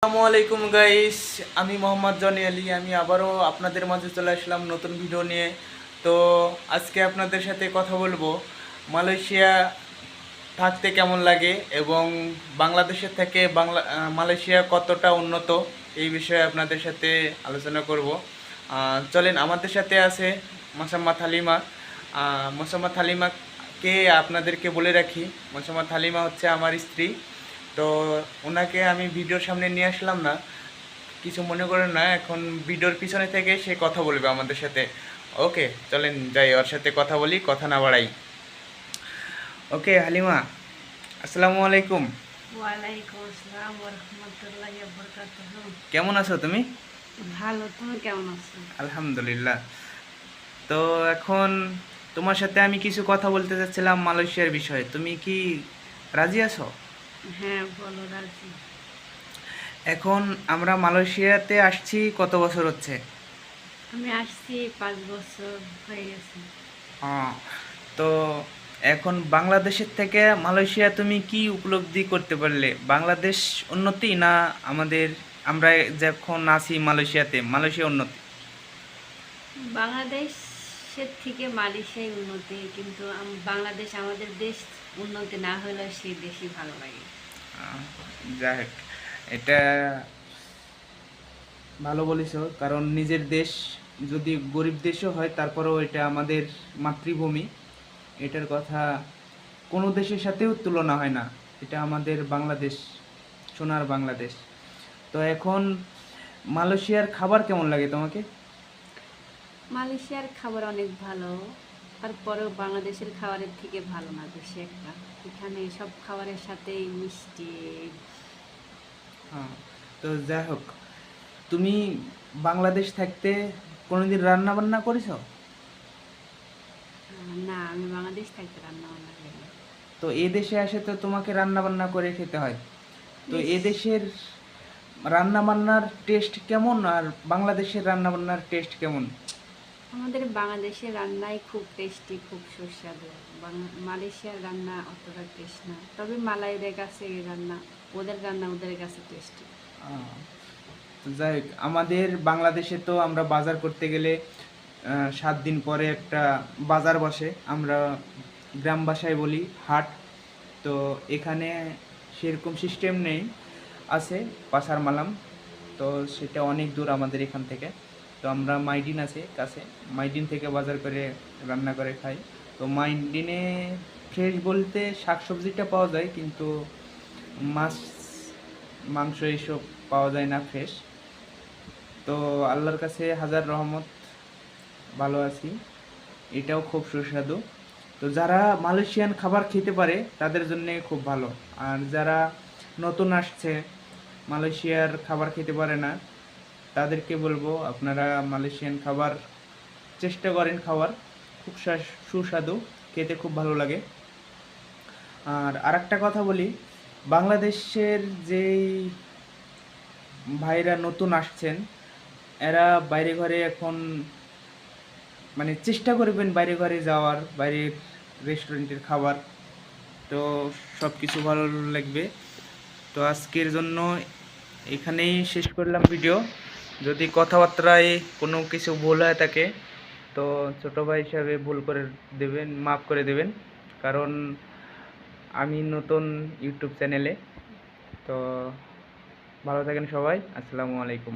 আসসালামু আলাইকুম গাইস, আমি মোহাম্মদ জনি আলী। আমি আবারও আপনাদের মাঝে চলে আসলাম নতুন ভিডিও নিয়ে। তো আজকে আপনাদের সাথে কথা বলবো মালয়েশিয়া থাকতে কেমন লাগে এবং বাংলাদেশের থেকে মালয়েশিয়া কতটা উন্নত, এই বিষয়ে আপনাদের সাথে আলোচনা করব। চলেন, আমাদের সাথে আছে মোসাম্মদ হালিমা। মোসাম্মদ হালিমাকে আপনাদেরকে বলে রাখি, মোসাম্মদ হালিমা হচ্ছে আমার স্ত্রী। তো ওনাকে আমি ভিডিওর সামনে নিয়ে আসলাম না, কিছু মনে করেন না। এখন ভিডিওর পিছনে থেকে সে কথা বলবে আমাদের সাথে। ওকে, চলেন যাই, ওর সাথে কথা বলি, কথা না বাড়াই। ওকে হালিমা, আসসালামু আলাইকুম। ওয়ালাইকুম আসসালাম ওয়া রাহমাতুল্লাহি ওয়া বারাকাতুহু। কেমন আছো তুমি? ভালো, তুমি কেমন আছো? আলহামদুলিল্লাহ। তো এখন তোমার সাথে আমি কিছু কথা বলতে চাচ্ছিলাম মালয়েশিয়ার বিষয়ে, তুমি কি রাজি আছো? হ্যাঁ, বলো রাজি। এখন আমরা মালয়েশিয়াতে আসছি কত বছর হচ্ছে? আমি আসছি 5 বছর হয়ে গেছে। আহ, তো এখন বাংলাদেশের থেকে মালয়েশিয়া তুমি কি উপলব্ধি করতে পারলে? বাংলাদেশ উন্নতি না আমাদের, আমরা যখন আছি মালয়েশিয়াতে, মালয়েশিয়া উন্নতি? বাংলাদেশের থেকে মালয়েশিয়ায় উন্নতি, কিন্তু বাংলাদেশ আমাদের দেশ উন্নতি না হলেও সেই দেশই ভালো লাগে। আহ, যাই হোক, এটা ভালো বলেছো, কারণ নিজের দেশ যদি গরিব দেশও হয় তারপরেও এটা আমাদের মাতৃভূমি। এটার কথা কোনো দেশের সাথেও তুলনা হয় না। এটা আমাদের বাংলাদেশ, সোনার বাংলাদেশ। তো এখন মালয়েশিয়ার খাবার কেমন লাগে তোমাকে? মালয়েশিয়ার খাবার অনেক ভালো, তারপরেও বাংলাদেশের খাবারের থেকে ভালো না বেশি একটা। এখানে সব খাবারের সাথেই মিষ্টি। হ্যাঁ, তো যাই হোক, তুমি বাংলাদেশ থাকতে কোনোদিন রান্না বান্না করেছো? না, আমি বাংলাদেশ থাকতে রান্না বান্না করি না। তো এ দেশে আসে তো তোমাকে রান্না বান্না করে খেতে হয়। তো বেশ, এ দেশের রান্না বান্নার টেস্ট কেমন আর বাংলাদেশের রান্না বান্নার টেস্ট কেমন? আমাদের বাংলাদেশের রান্নাই খুব টেস্টি, খুব সুস্বাদু। মালয়েশিয়ার রান্না অতটা টেস্ট না, তবে মালাইদের কাছে এই রান্না, ওদের রান্না ওদের কাছে টেস্টি। আহ, তো যাই হোক, আমাদের বাংলাদেশে তো আমরা বাজার করতে গেলে 7 দিন পরে একটা বাজার বসে, আমরা গ্রাম ভাষায় বলি হাট। তো এখানে সেরকম সিস্টেম নেই, আছে পাসার মালাম। তো সেটা অনেক দূর আমাদের এখান থেকে। তো আমরা মাইডিন আছে কাছে, মাইডিন থেকে বাজার করে রান্না করে খাই। তো মাইডিনে ফ্রেশ বলতে শাকসবজিটা পাওয়া যায়, কিন্তু মাছ মাংস এইসব পাওয়া যায় না ফ্রেশ। তো আল্লাহর কাছে হাজার রহমত, ভালো আছি। এটাও খুব সুস্বাদু। তো যারা মালয়েশিয়ান খাবার খেতে পারে তাদের জন্য খুব ভালো। আর যারা নতুন আসছে, মালয়েশিয়ার খাবার খেতে পারে না, তাদেরকে বলবো আপনারা মালয়েশিয়ান খাবার চেষ্টা করেন খাওয়ার। খুব সুস্বাদু, খেতে খুব ভালো লাগে। আর আরেকটা কথা বলি, বাংলাদেশের যেই ভাইরা নতুন আসছেন, এরা বাইরে ঘরে এখন মানে চেষ্টা করবেন বাইরে ঘরে যাওয়ার, বাইরের রেস্টুরেন্টের খাবার। তো সব কিছু ভালো লাগবে। তো আজকের জন্য এখানেই শেষ করলাম ভিডিও। যদি কথাবার্তায় কোনো কিছু ভুল হয়ে থাকে তো ছোটো ভাই হিসাবে ভুল করে দেবেন, মাফ করে দেবেন। কারণ আমি নতুন ইউটিউব চ্যানেলে। তো ভালো থাকেন সবাই, আসসালামু আলাইকুম।